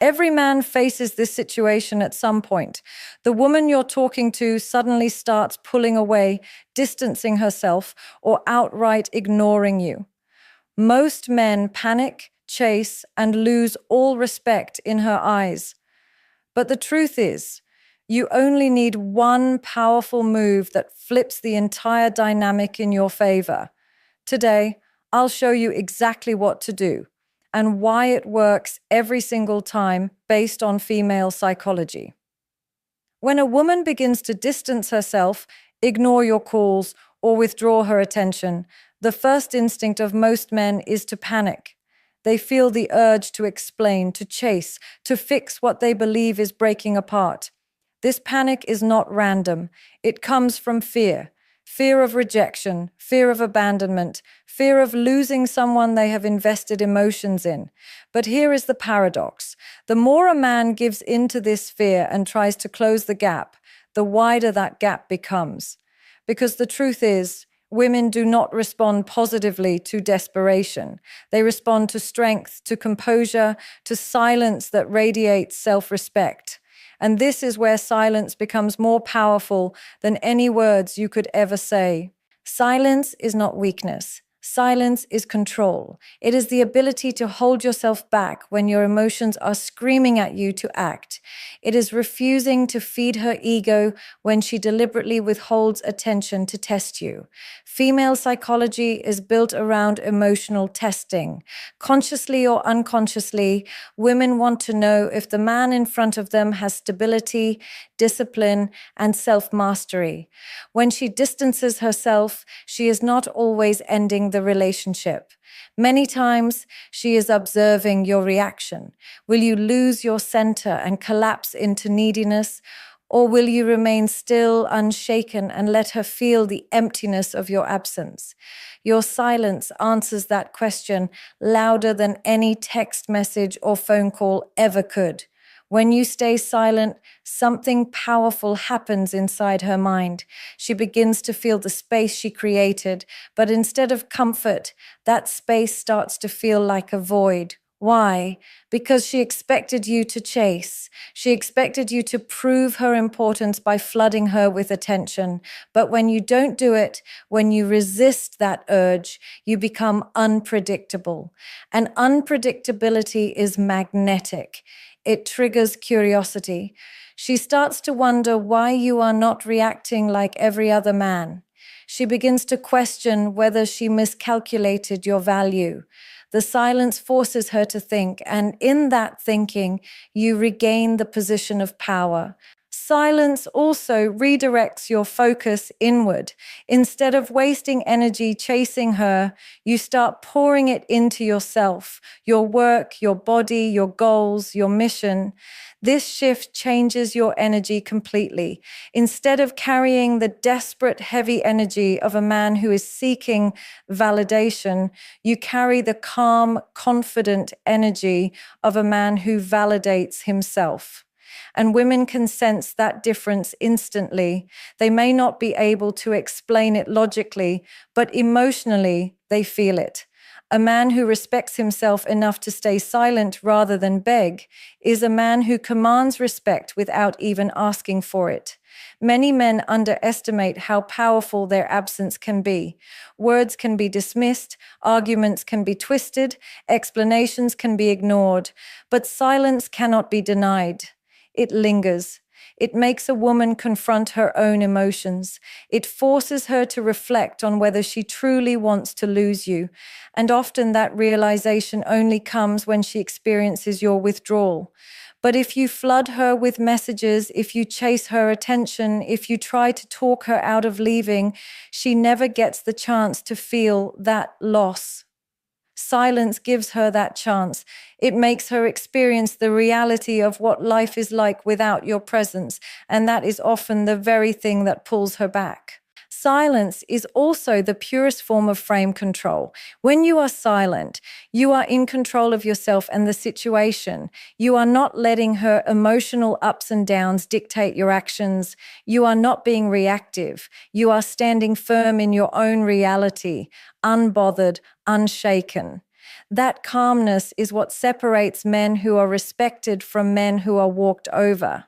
Every man faces this situation at some point. The woman you're talking to suddenly starts pulling away, distancing herself, or outright ignoring you. Most men panic, chase, and lose all respect in her eyes. But the truth is, you only need one powerful move that flips the entire dynamic in your favor. Today, I'll show you exactly what to do and why it works every single time based on female psychology. When a woman begins to distance herself, ignore your calls, or withdraw her attention, the first instinct of most men is to panic. They feel the urge to explain, to chase, to fix what they believe is breaking apart. This panic is not random. It comes from fear. Fear of rejection, fear of abandonment, fear of losing someone they have invested emotions in. But here is the paradox. The more a man gives in to this fear and tries to close the gap, the wider that gap becomes. Because the truth is, women do not respond positively to desperation. They respond to strength, to composure, to silence that radiates self-respect. And this is where silence becomes more powerful than any words you could ever say. Silence is not weakness. Silence is control. It is the ability to hold yourself back when your emotions are screaming at you to act. It is refusing to feed her ego when she deliberately withholds attention to test you. Female psychology is built around emotional testing. Consciously or unconsciously, women want to know if the man in front of them has stability, discipline, and self-mastery. When she distances herself, she is not always ending the relationship. Many times, she is observing your reaction. Will you lose your center and collapse into neediness? Or will you remain still, unshaken, and let her feel the emptiness of your absence? Your silence answers that question louder than any text message or phone call ever could. When you stay silent, something powerful happens inside her mind. She begins to feel the space she created, but instead of comfort, that space starts to feel like a void. Why? Because she expected you to chase. She expected you to prove her importance by flooding her with attention. But when you don't do it, when you resist that urge, you become unpredictable. And unpredictability is magnetic. It triggers curiosity. She starts to wonder why you are not reacting like every other man. She begins to question whether she miscalculated your value. The silence forces her to think, and in that thinking, you regain the position of power. Silence also redirects your focus inward. Instead of wasting energy chasing her, you start pouring it into yourself, your work, your body, your goals, your mission. This shift changes your energy completely. Instead of carrying the desperate, heavy energy of a man who is seeking validation, you carry the calm, confident energy of a man who validates himself. And women can sense that difference instantly. They may not be able to explain it logically, but emotionally, they feel it. A man who respects himself enough to stay silent rather than beg is a man who commands respect without even asking for it. Many men underestimate how powerful their absence can be. Words can be dismissed, arguments can be twisted, explanations can be ignored, but silence cannot be denied. It lingers. It makes a woman confront her own emotions. It forces her to reflect on whether she truly wants to lose you. And often that realization only comes when she experiences your withdrawal. But if you flood her with messages, if you chase her attention, if you try to talk her out of leaving, she never gets the chance to feel that loss. Silence gives her that chance. It makes her experience the reality of what life is like without your presence, and that is often the very thing that pulls her back. Silence is also the purest form of frame control. When you are silent, you are in control of yourself and the situation. You are not letting her emotional ups and downs dictate your actions. You are not being reactive. You are standing firm in your own reality, unbothered, unshaken. That calmness is what separates men who are respected from men who are walked over.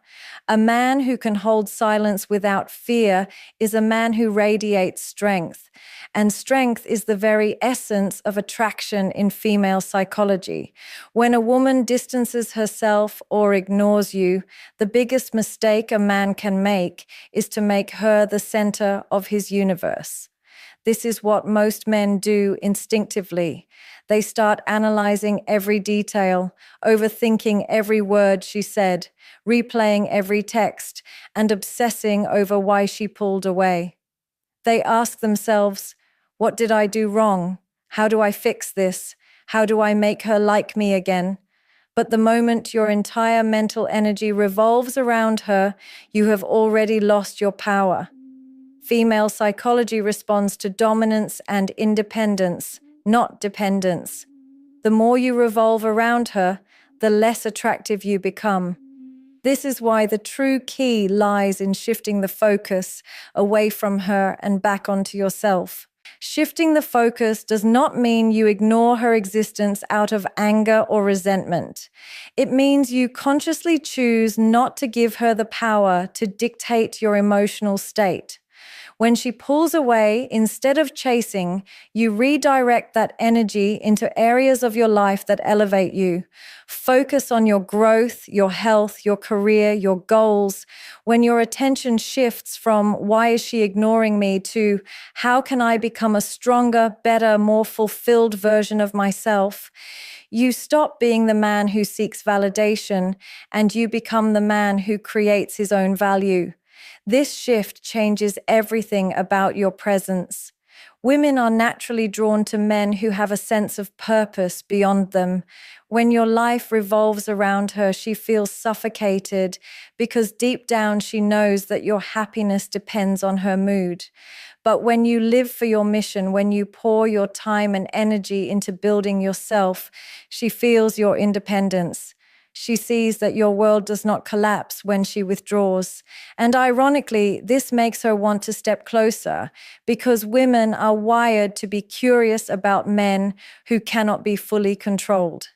A man who can hold silence without fear is a man who radiates strength. And strength is the very essence of attraction in female psychology. When a woman distances herself or ignores you, the biggest mistake a man can make is to make her the center of his universe. This is what most men do instinctively. They start analyzing every detail, overthinking every word she said, replaying every text, and obsessing over why she pulled away. They ask themselves, what did I do wrong? How do I fix this? How do I make her like me again? But the moment your entire mental energy revolves around her, you have already lost your power. Female psychology responds to dominance and independence, not dependence. The more you revolve around her, the less attractive you become. This is why the true key lies in shifting the focus away from her and back onto yourself. Shifting the focus does not mean you ignore her existence out of anger or resentment. It means you consciously choose not to give her the power to dictate your emotional state. When she pulls away, instead of chasing, you redirect that energy into areas of your life that elevate you. Focus on your growth, your health, your career, your goals. When your attention shifts from why is she ignoring me to how can I become a stronger, better, more fulfilled version of myself, you stop being the man who seeks validation and you become the man who creates his own value. This shift changes everything about your presence. Women are naturally drawn to men who have a sense of purpose beyond them. When your life revolves around her, she feels suffocated because deep down she knows that your happiness depends on her mood. But when you live for your mission, when you pour your time and energy into building yourself, she feels your independence. She sees that your world does not collapse when she withdraws. And ironically, this makes her want to step closer because women are wired to be curious about men who cannot be fully controlled.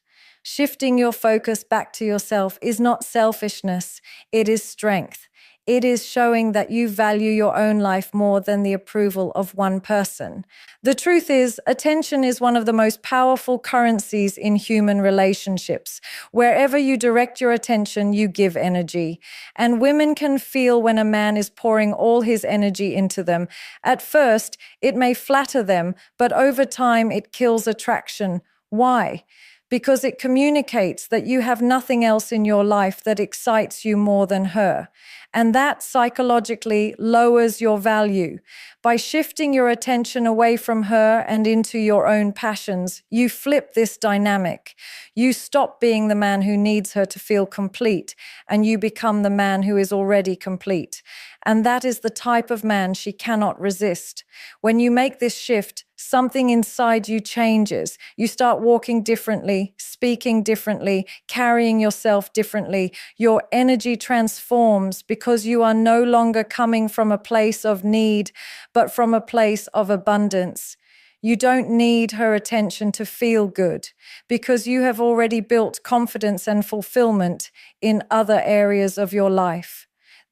Shifting your focus back to yourself is not selfishness, it is strength. It is showing that you value your own life more than the approval of one person. The truth is, attention is one of the most powerful currencies in human relationships. Wherever you direct your attention, you give energy. And women can feel when a man is pouring all his energy into them. At first, it may flatter them, but over time, it kills attraction. Why? Because it communicates that you have nothing else in your life that excites you more than her. And that psychologically lowers your value. By shifting your attention away from her and into your own passions, you flip this dynamic. You stop being the man who needs her to feel complete, and you become the man who is already complete. And that is the type of man she cannot resist. When you make this shift, something inside you changes. You start walking differently, speaking differently, carrying yourself differently. Your energy transforms because you are no longer coming from a place of need, but from a place of abundance. You don't need her attention to feel good because you have already built confidence and fulfillment in other areas of your life.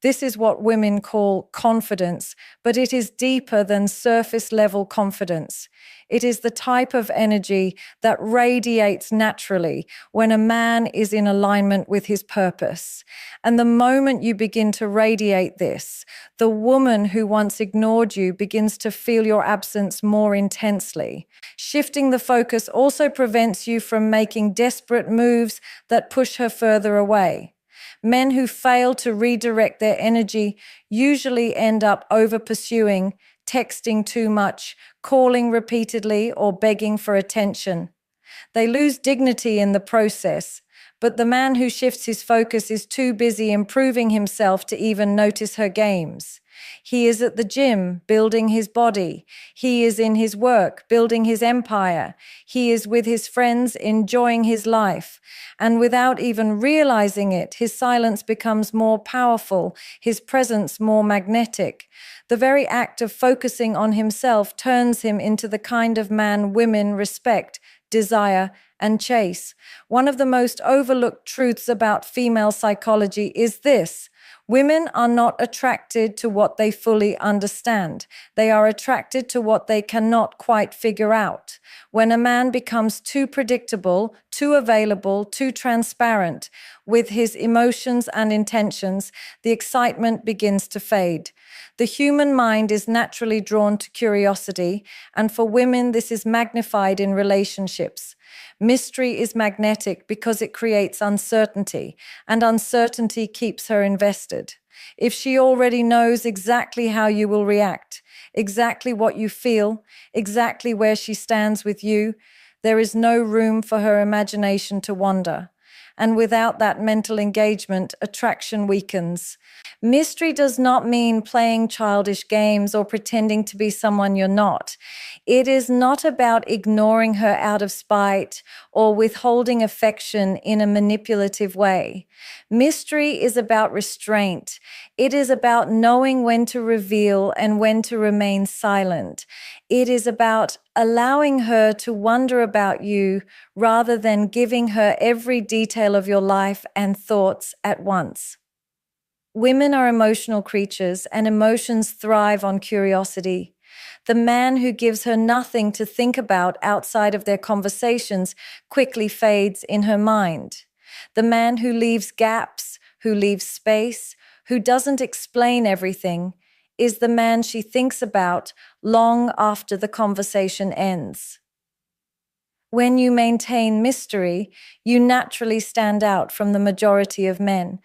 This is what women call confidence, but it is deeper than surface-level confidence. It is the type of energy that radiates naturally when a man is in alignment with his purpose. And the moment you begin to radiate this, the woman who once ignored you begins to feel your absence more intensely. Shifting the focus also prevents you from making desperate moves that push her further away. Men who fail to redirect their energy usually end up over-pursuing, texting too much, calling repeatedly, or begging for attention. They lose dignity in the process, but the man who shifts his focus is too busy improving himself to even notice her games. He is at the gym, building his body. He is in his work, building his empire. He is with his friends, enjoying his life. And without even realizing it, his silence becomes more powerful, his presence more magnetic. The very act of focusing on himself turns him into the kind of man women respect, desire, and chase. One of the most overlooked truths about female psychology is this: women are not attracted to what they fully understand. They are attracted to what they cannot quite figure out. When a man becomes too predictable, too available, too transparent with his emotions and intentions, the excitement begins to fade. The human mind is naturally drawn to curiosity, and for women, this is magnified in relationships. Mystery is magnetic because it creates uncertainty, and uncertainty keeps her invested. If she already knows exactly how you will react, exactly what you feel, exactly where she stands with you, there is no room for her imagination to wander. And without that mental engagement, attraction weakens. Mystery does not mean playing childish games or pretending to be someone you're not. It is not about ignoring her out of spite or withholding affection in a manipulative way. Mystery is about restraint. It is about knowing when to reveal and when to remain silent. It is about allowing her to wonder about you rather than giving her every detail of your life and thoughts at once. Women are emotional creatures, and emotions thrive on curiosity. The man who gives her nothing to think about outside of their conversations quickly fades in her mind. The man who leaves gaps, who leaves space, who doesn't explain everything, is the man she thinks about long after the conversation ends. When you maintain mystery, you naturally stand out from the majority of men.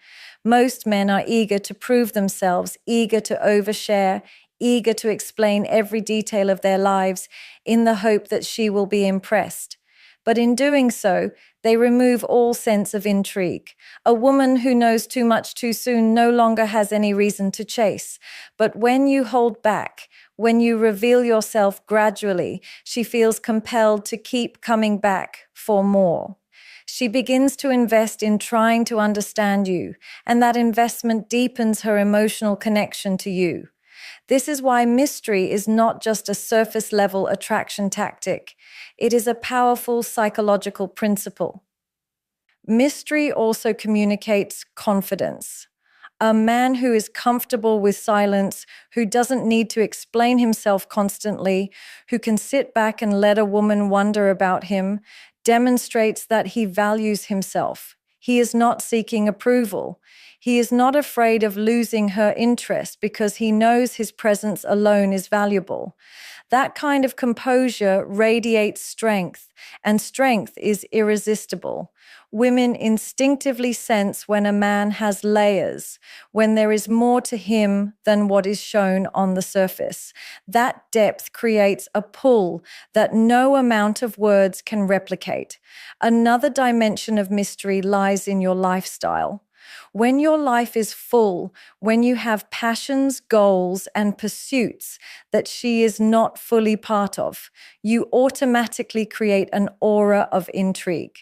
Most men are eager to prove themselves, eager to overshare, eager to explain every detail of their lives in the hope that she will be impressed. But in doing so, they remove all sense of intrigue. A woman who knows too much too soon no longer has any reason to chase. But when you hold back, when you reveal yourself gradually, she feels compelled to keep coming back for more. She begins to invest in trying to understand you, and that investment deepens her emotional connection to you. This is why mystery is not just a surface-level attraction tactic. It is a powerful psychological principle. Mystery also communicates confidence. A man who is comfortable with silence, who doesn't need to explain himself constantly, who can sit back and let a woman wonder about him, demonstrates that he values himself. He is not seeking approval. He is not afraid of losing her interest because he knows his presence alone is valuable. That kind of composure radiates strength, and strength is irresistible. Women instinctively sense when a man has layers, when there is more to him than what is shown on the surface. That depth creates a pull that no amount of words can replicate. Another dimension of mystery lies in your lifestyle. When your life is full, when you have passions, goals, and pursuits that she is not fully part of, you automatically create an aura of intrigue.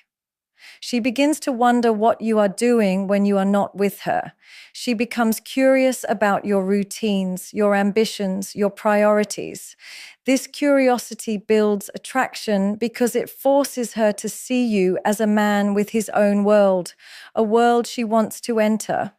She begins to wonder what you are doing when you are not with her. She becomes curious about your routines, your ambitions, your priorities. This curiosity builds attraction because it forces her to see you as a man with his own world, a world she wants to enter.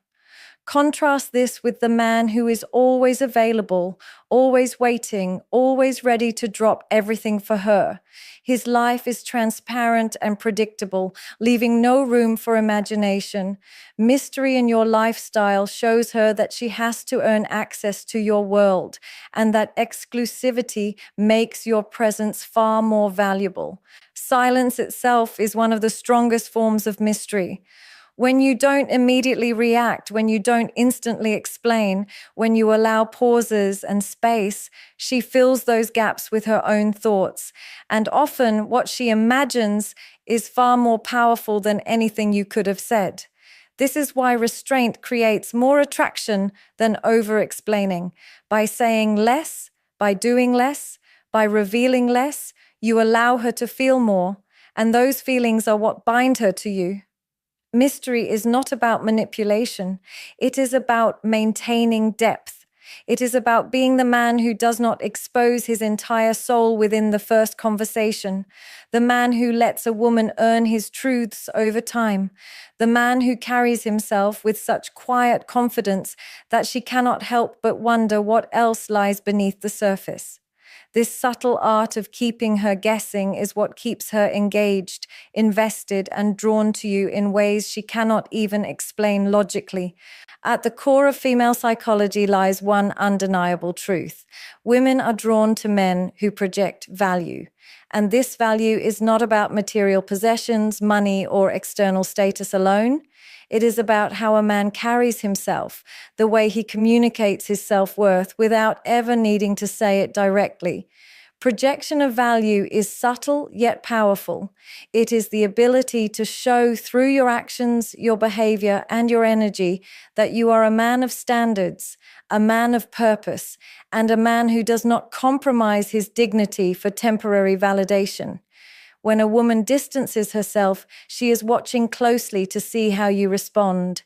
Contrast this with the man who is always available, always waiting, always ready to drop everything for her. His life is transparent and predictable, leaving no room for imagination. Mystery in your lifestyle shows her that she has to earn access to your world, and that exclusivity makes your presence far more valuable. Silence itself is one of the strongest forms of mystery. When you don't immediately react, when you don't instantly explain, when you allow pauses and space, she fills those gaps with her own thoughts. And often what she imagines is far more powerful than anything you could have said. This is why restraint creates more attraction than over-explaining. By saying less, by doing less, by revealing less, you allow her to feel more, and those feelings are what bind her to you. Mystery is not about manipulation. It is about maintaining depth. It is about being the man who does not expose his entire soul within the first conversation, the man who lets a woman earn his truths over time, the man who carries himself with such quiet confidence that she cannot help but wonder what else lies beneath the surface. This subtle art of keeping her guessing is what keeps her engaged, invested, and drawn to you in ways she cannot even explain logically. At the core of female psychology lies one undeniable truth. Women are drawn to men who project value. And this value is not about material possessions, money, or external status alone. It is about how a man carries himself, the way he communicates his self-worth without ever needing to say it directly. Projection of value is subtle yet powerful. It is the ability to show through your actions, your behavior, and your energy that you are a man of standards, a man of purpose, and a man who does not compromise his dignity for temporary validation. When a woman distances herself, she is watching closely to see how you respond.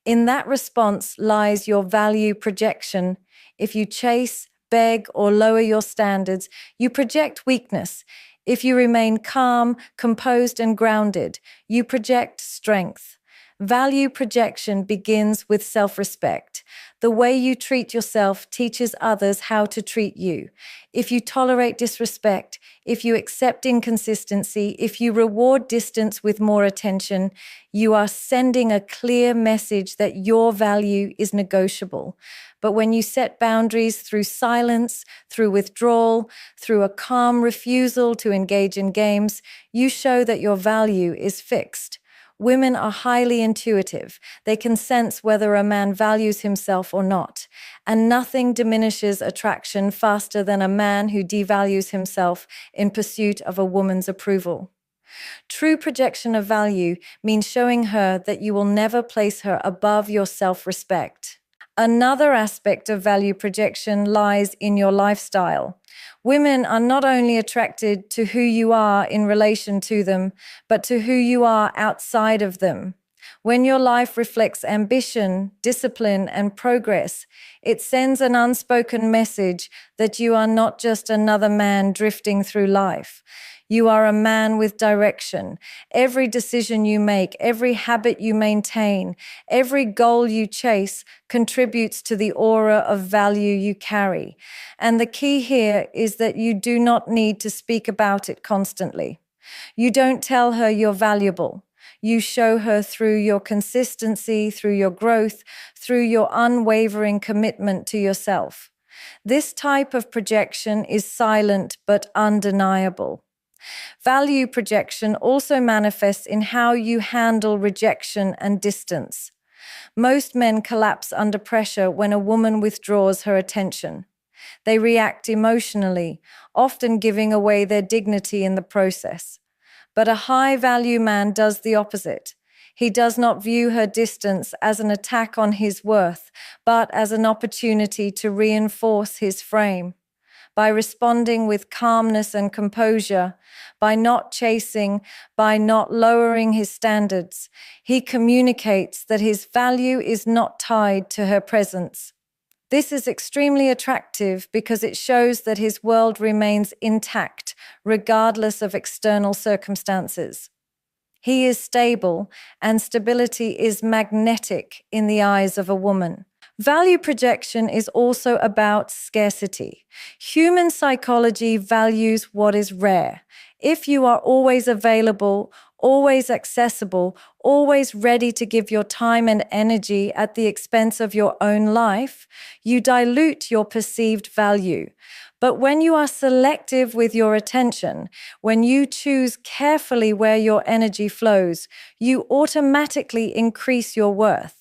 In that response lies your value projection. If you chase, beg, or lower your standards, you project weakness. If you remain calm, composed, and grounded, you project strength. Value projection begins with self-respect. The way you treat yourself teaches others how to treat you. If you tolerate disrespect, if you accept inconsistency, if you reward distance with more attention, you are sending a clear message that your value is negotiable. But when you set boundaries through silence, through withdrawal, through a calm refusal to engage in games, you show that your value is fixed. Women are highly intuitive. They can sense whether a man values himself or not. And nothing diminishes attraction faster than a man who devalues himself in pursuit of a woman's approval. True projection of value means showing her that you will never place her above your self-respect. Another aspect of value projection lies in your lifestyle. Women are not only attracted to who you are in relation to them, but to who you are outside of them. When your life reflects ambition, discipline, and progress, it sends an unspoken message that you are not just another man drifting through life. You are a man with direction. Every decision you make, every habit you maintain, every goal you chase contributes to the aura of value you carry. And the key here is that you do not need to speak about it constantly. You don't tell her you're valuable. You show her through your consistency, through your growth, through your unwavering commitment to yourself. This type of projection is silent but undeniable. Value projection also manifests in how you handle rejection and distance. Most men collapse under pressure when a woman withdraws her attention. They react emotionally, often giving away their dignity in the process. But a high-value man does the opposite. He does not view her distance as an attack on his worth, but as an opportunity to reinforce his frame. By responding with calmness and composure, by not chasing, by not lowering his standards, he communicates that his value is not tied to her presence. This is extremely attractive because it shows that his world remains intact, regardless of external circumstances. He is stable, and stability is magnetic in the eyes of a woman. Value projection is also about scarcity. Human psychology values what is rare. If you are always available, always accessible, always ready to give your time and energy at the expense of your own life, you dilute your perceived value. But when you are selective with your attention, when you choose carefully where your energy flows, you automatically increase your worth.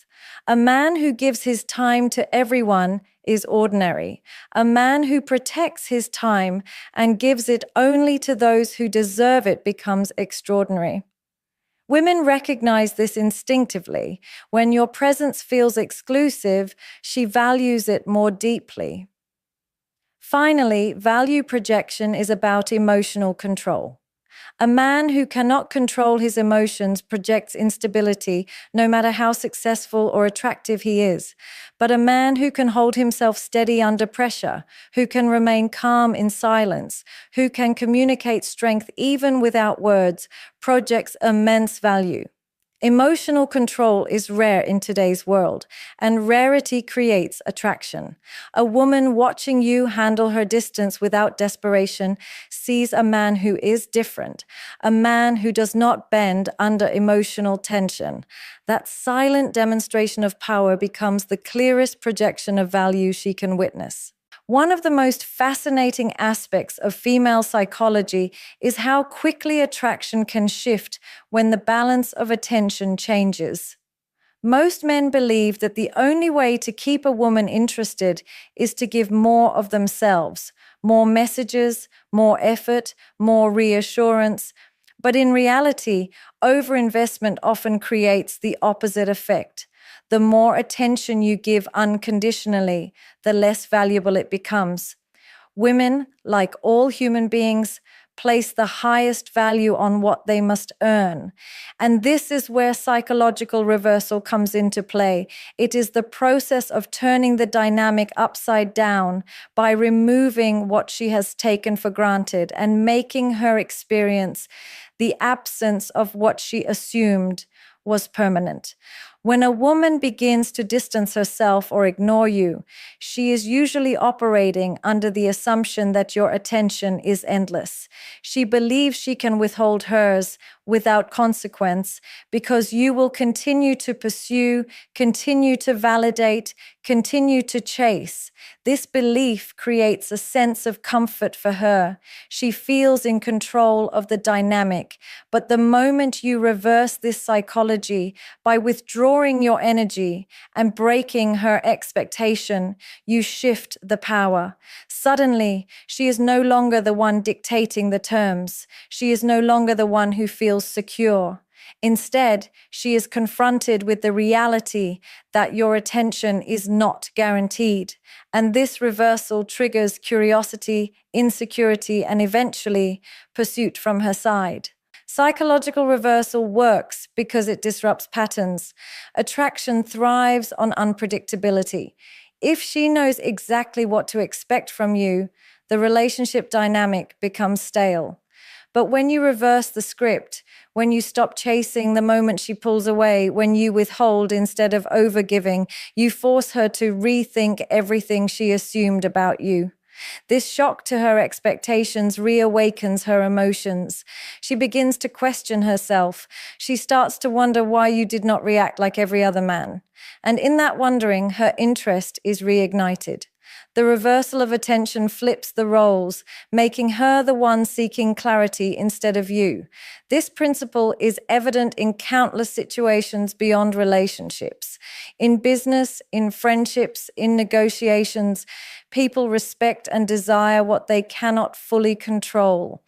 A man who gives his time to everyone is ordinary. A man who protects his time and gives it only to those who deserve it becomes extraordinary. Women recognize this instinctively. When your presence feels exclusive, she values it more deeply. Finally, value projection is about emotional control. A man who cannot control his emotions projects instability, no matter how successful or attractive he is. But a man who can hold himself steady under pressure, who can remain calm in silence, who can communicate strength even without words, projects immense value. Emotional control is rare in today's world, and rarity creates attraction. A woman watching you handle her distance without desperation sees a man who is different, a man who does not bend under emotional tension. That silent demonstration of power becomes the clearest projection of value she can witness. One of the most fascinating aspects of female psychology is how quickly attraction can shift when the balance of attention changes. Most men believe that the only way to keep a woman interested is to give more of themselves, more messages, more effort, more reassurance. But in reality, overinvestment often creates the opposite effect. The more attention you give unconditionally, the less valuable it becomes. Women, like all human beings, place the highest value on what they must earn. And this is where psychological reversal comes into play. It is the process of turning the dynamic upside down by removing what she has taken for granted and making her experience the absence of what she assumed was permanent. When a woman begins to distance herself or ignore you, she is usually operating under the assumption that your attention is endless. She believes she can withhold hers without consequence because you will continue to pursue, continue to validate, continue to chase. This belief creates a sense of comfort for her. She feels in control of the dynamic. But the moment you reverse this psychology by withdrawing your energy and breaking her expectation, you shift the power. Suddenly, she is no longer the one dictating the terms. She is no longer the one who feels secure. Instead, she is confronted with the reality that your attention is not guaranteed. And this reversal triggers curiosity, insecurity, and eventually pursuit from her side. Psychological reversal works because it disrupts patterns. Attraction thrives on unpredictability. If she knows exactly what to expect from you, the relationship dynamic becomes stale. But when you reverse the script, when you stop chasing the moment she pulls away, when you withhold instead of overgiving, you force her to rethink everything she assumed about you. This shock to her expectations reawakens her emotions. She begins to question herself. She starts to wonder why you did not react like every other man. And in that wondering, her interest is reignited. The reversal of attention flips the roles, making her the one seeking clarity instead of you. This principle is evident in countless situations beyond relationships. In business, in friendships, in negotiations, people respect and desire what they cannot fully control.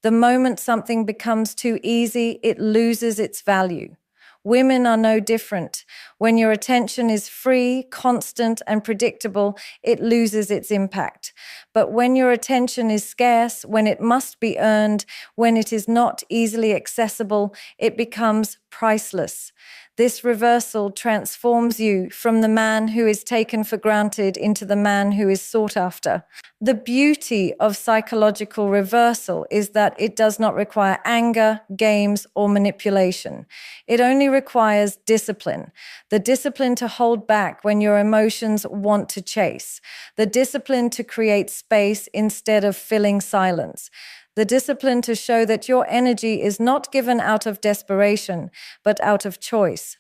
The moment something becomes too easy, it loses its value. Women are no different. When your attention is free, constant, and predictable, it loses its impact. But when your attention is scarce, when it must be earned, when it is not easily accessible, it becomes priceless. This reversal transforms you from the man who is taken for granted into the man who is sought after. The beauty of psychological reversal is that it does not require anger, games, or manipulation. It only requires discipline. The discipline to hold back when your emotions want to chase. The discipline to create space instead of filling silence. The discipline to show that your energy is not given out of desperation, but out of choice.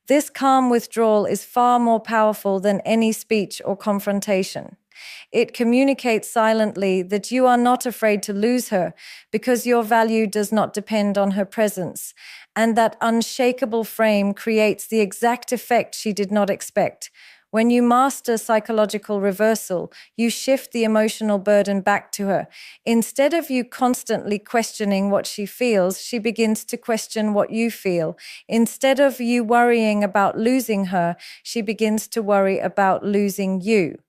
This calm withdrawal is far more powerful than any speech or confrontation. It communicates silently that you are not afraid to lose her because your value does not depend on her presence, and that unshakable frame creates the exact effect she did not expect. When you master psychological reversal, you shift the emotional burden back to her. Instead of you constantly questioning what she feels, she begins to question what you feel. Instead of you worrying about losing her, she begins to worry about losing you.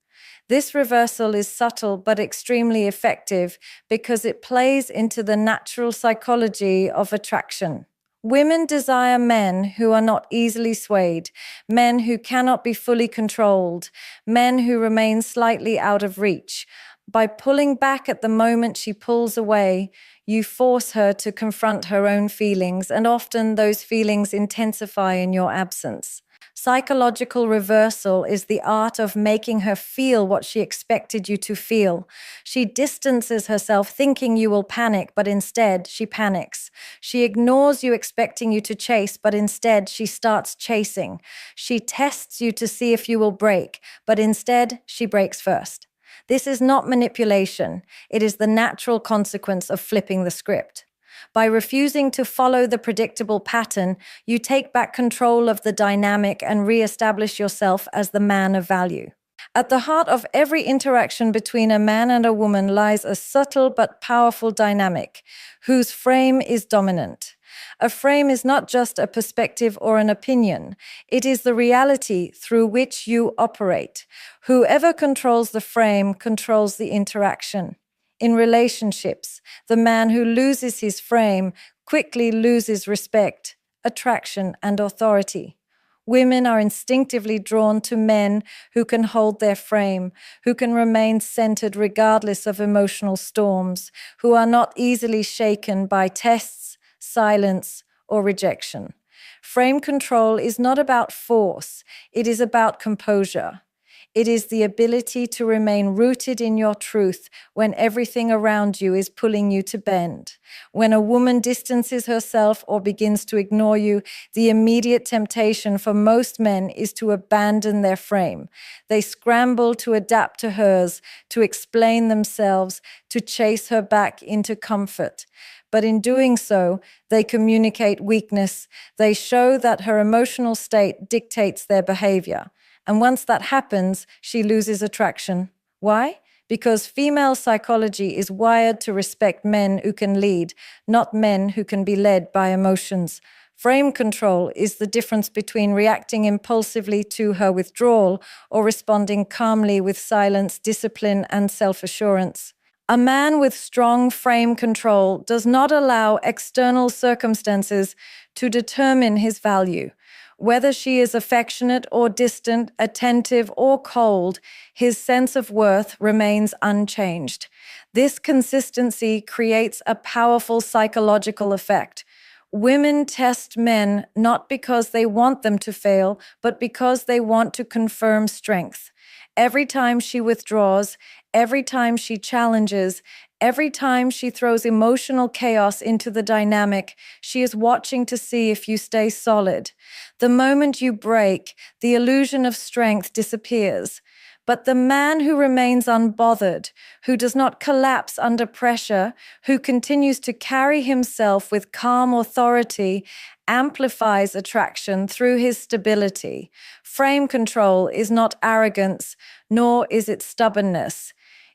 This reversal is subtle but extremely effective because it plays into the natural psychology of attraction. Women desire men who are not easily swayed, men who cannot be fully controlled, men who remain slightly out of reach. By pulling back at the moment she pulls away, you force her to confront her own feelings, and often those feelings intensify in your absence. Psychological reversal is the art of making her feel what she expected you to feel. She distances herself thinking you will panic, but instead she panics. She ignores you expecting you to chase, but instead she starts chasing. She tests you to see if you will break, but instead she breaks first. This is not manipulation. It is the natural consequence of flipping the script. By refusing to follow the predictable pattern, you take back control of the dynamic and re-establish yourself as the man of value. At the heart of every interaction between a man and a woman lies a subtle but powerful dynamic, whose frame is dominant. A frame is not just a perspective or an opinion. It is the reality through which you operate. Whoever controls the frame controls the interaction. In relationships, the man who loses his frame quickly loses respect, attraction, and authority. Women are instinctively drawn to men who can hold their frame, who can remain centered regardless of emotional storms, who are not easily shaken by tests, silence, or rejection. Frame control is not about force, it is about composure. It is the ability to remain rooted in your truth when everything around you is pulling you to bend. When a woman distances herself or begins to ignore you, the immediate temptation for most men is to abandon their frame. They scramble to adapt to hers, to explain themselves, to chase her back into comfort. But in doing so, they communicate weakness. They show that her emotional state dictates their behavior. And once that happens, she loses attraction. Why? Because female psychology is wired to respect men who can lead, not men who can be led by emotions. Frame control is the difference between reacting impulsively to her withdrawal or responding calmly with silence, discipline, and self-assurance. A man with strong frame control does not allow external circumstances to determine his value. Whether she is affectionate or distant, attentive or cold, his sense of worth remains unchanged. This consistency creates a powerful psychological effect. Women test men not because they want them to fail, but because they want to confirm strength. Every time she withdraws, every time she challenges, every time she throws emotional chaos into the dynamic, she is watching to see if you stay solid. The moment you break, the illusion of strength disappears. But the man who remains unbothered, who does not collapse under pressure, who continues to carry himself with calm authority, amplifies attraction through his stability. Frame control is not arrogance, nor is it stubbornness.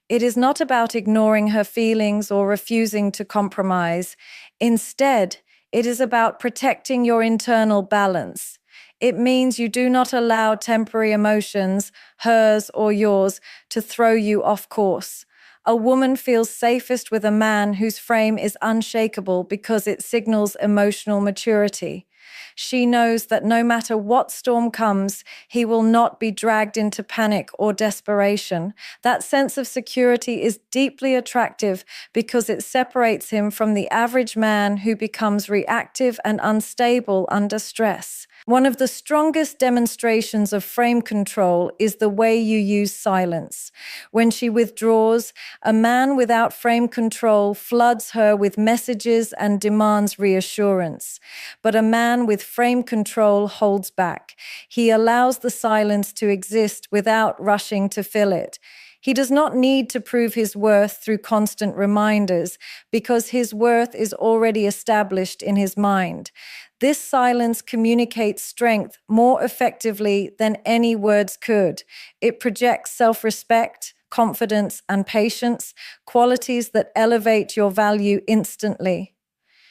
It is not about ignoring her feelings or refusing to compromise. Instead, it is about protecting your internal balance. It means you do not allow temporary emotions, hers or yours, to throw you off course. A woman feels safest with a man whose frame is unshakable because it signals emotional maturity. She knows that no matter what storm comes, he will not be dragged into panic or desperation. That sense of security is deeply attractive because it separates him from the average man who becomes reactive and unstable under stress. One of the strongest demonstrations of frame control is the way you use silence. When she withdraws, a man without frame control floods her with messages and demands reassurance. But a man with frame control holds back. He allows the silence to exist without rushing to fill it. He does not need to prove his worth through constant reminders because his worth is already established in his mind. This silence communicates strength more effectively than any words could. It projects self-respect, confidence, and patience, qualities that elevate your value instantly.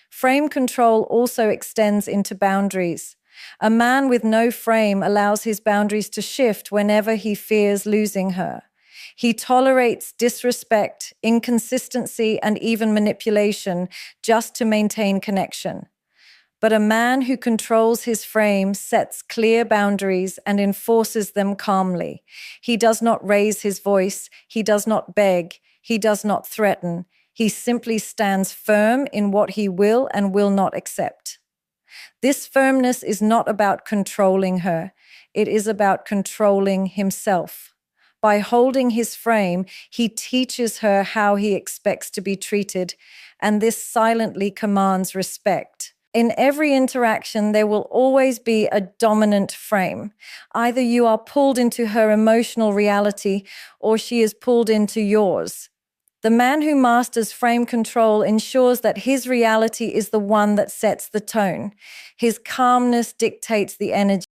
Frame control also extends into boundaries. A man with no frame allows his boundaries to shift whenever he fears losing her. He tolerates disrespect, inconsistency, and even manipulation just to maintain connection. But a man who controls his frame sets clear boundaries and enforces them calmly. He does not raise his voice. He does not beg. He does not threaten. He simply stands firm in what he will and will not accept. This firmness is not about controlling her. It is about controlling himself. By holding his frame, he teaches her how he expects to be treated, and this silently commands respect. In every interaction, there will always be a dominant frame. Either you are pulled into her emotional reality or she is pulled into yours. The man who masters frame control ensures that his reality is the one that sets the tone. His calmness dictates the energy.